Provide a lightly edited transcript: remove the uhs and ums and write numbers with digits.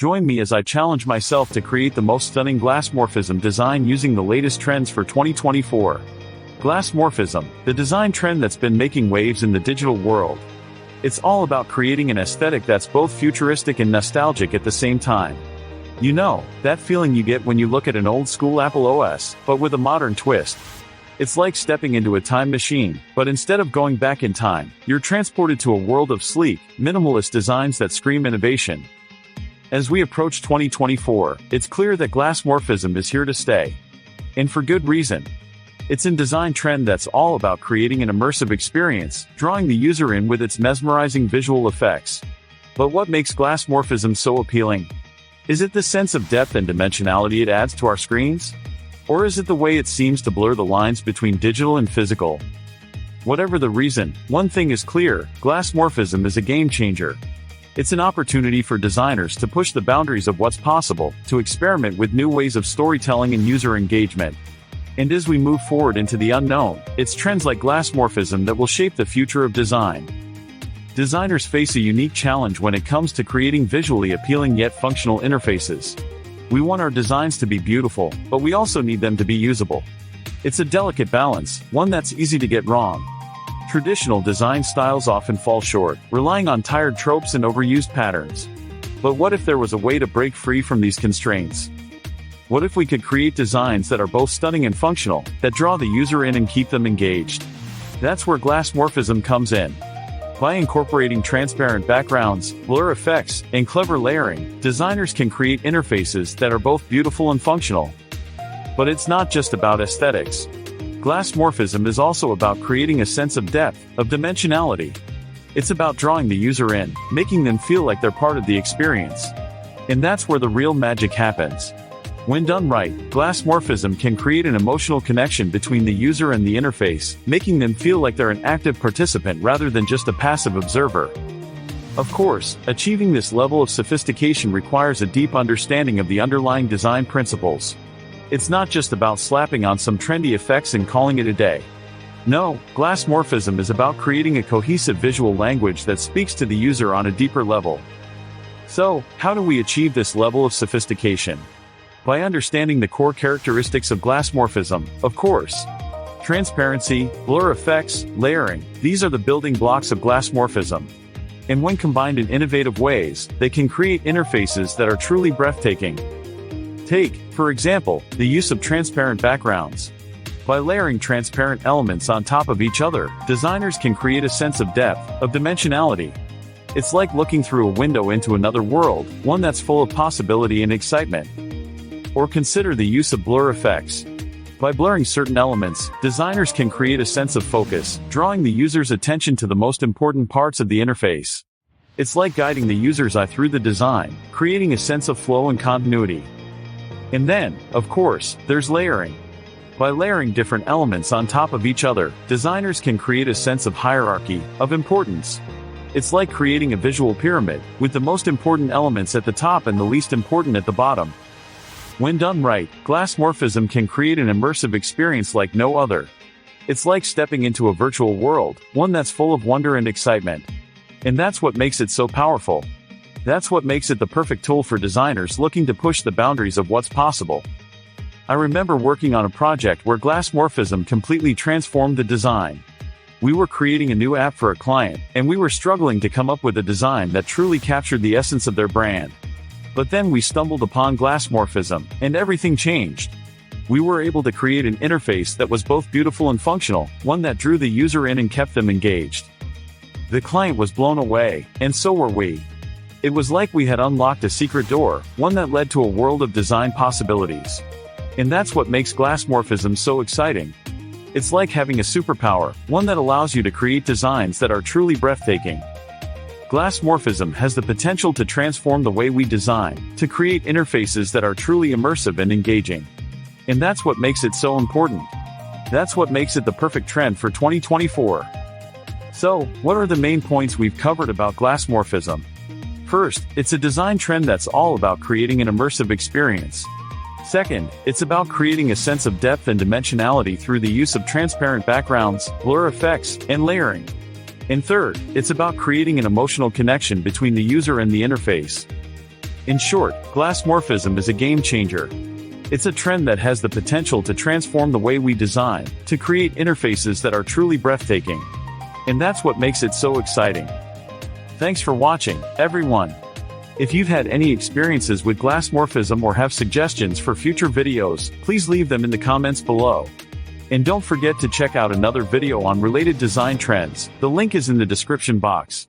Join me as I challenge myself to create the most stunning Glassmorphism design using the latest trends for 2024. Glassmorphism, the design trend that's been making waves in the digital world. It's all about creating an aesthetic that's both futuristic and nostalgic at the same time. You know, that feeling you get when you look at an old-school Apple OS, but with a modern twist. It's like stepping into a time machine, but instead of going back in time, you're transported to a world of sleek, minimalist designs that scream innovation. As we approach 2024, it's clear that Glassmorphism is here to stay. And for good reason. It's a design trend that's all about creating an immersive experience, drawing the user in with its mesmerizing visual effects. But what makes Glassmorphism so appealing? Is it the sense of depth and dimensionality it adds to our screens? Or is it the way it seems to blur the lines between digital and physical? Whatever the reason, one thing is clear: Glassmorphism is a game changer. It's an opportunity for designers to push the boundaries of what's possible, to experiment with new ways of storytelling and user engagement. And as we move forward into the unknown, it's trends like Glassmorphism that will shape the future of design. Designers face a unique challenge when it comes to creating visually appealing yet functional interfaces. We want our designs to be beautiful, but we also need them to be usable. It's a delicate balance, one that's easy to get wrong. Traditional design styles often fall short, relying on tired tropes and overused patterns. But what if there was a way to break free from these constraints? What if we could create designs that are both stunning and functional, that draw the user in and keep them engaged? That's where Glassmorphism comes in. By incorporating transparent backgrounds, blur effects, and clever layering, designers can create interfaces that are both beautiful and functional. But it's not just about aesthetics. Glassmorphism is also about creating a sense of depth, of dimensionality. It's about drawing the user in, making them feel like they're part of the experience. And that's where the real magic happens. When done right, Glassmorphism can create an emotional connection between the user and the interface, making them feel like they're an active participant rather than just a passive observer. Of course, achieving this level of sophistication requires a deep understanding of the underlying design principles. It's not just about slapping on some trendy effects and calling it a day. No, Glassmorphism is about creating a cohesive visual language that speaks to the user on a deeper level. So, how do we achieve this level of sophistication? By understanding the core characteristics of Glassmorphism, of course. Transparency, blur effects, layering, these are the building blocks of Glassmorphism. And when combined in innovative ways, they can create interfaces that are truly breathtaking. Take, for example, the use of transparent backgrounds. By layering transparent elements on top of each other, designers can create a sense of depth, of dimensionality. It's like looking through a window into another world, one that's full of possibility and excitement. Or consider the use of blur effects. By blurring certain elements, designers can create a sense of focus, drawing the user's attention to the most important parts of the interface. It's like guiding the user's eye through the design, creating a sense of flow and continuity. And then, of course, there's layering. By layering different elements on top of each other, designers can create a sense of hierarchy, of importance. It's like creating a visual pyramid, with the most important elements at the top and the least important at the bottom. When done right, Glassmorphism can create an immersive experience like no other. It's like stepping into a virtual world, one that's full of wonder and excitement. And that's what makes it so powerful. That's what makes it the perfect tool for designers looking to push the boundaries of what's possible. I remember working on a project where Glassmorphism completely transformed the design. We were creating a new app for a client, and we were struggling to come up with a design that truly captured the essence of their brand. But then we stumbled upon Glassmorphism, and everything changed. We were able to create an interface that was both beautiful and functional, one that drew the user in and kept them engaged. The client was blown away, and so were we. It was like we had unlocked a secret door, one that led to a world of design possibilities. And that's what makes Glassmorphism so exciting. It's like having a superpower, one that allows you to create designs that are truly breathtaking. Glassmorphism has the potential to transform the way we design, to create interfaces that are truly immersive and engaging. And that's what makes it so important. That's what makes it the perfect trend for 2024. So, what are the main points we've covered about Glassmorphism? First, it's a design trend that's all about creating an immersive experience. Second, it's about creating a sense of depth and dimensionality through the use of transparent backgrounds, blur effects, and layering. And third, it's about creating an emotional connection between the user and the interface. In short, glassmorphism is a game changer. It's a trend that has the potential to transform the way we design, to create interfaces that are truly breathtaking. And that's what makes it so exciting. Thanks for watching, everyone. If you've had any experiences with glassmorphism or have suggestions for future videos, please leave them in the comments below. And don't forget to check out another video on related design trends. The link is in the description box.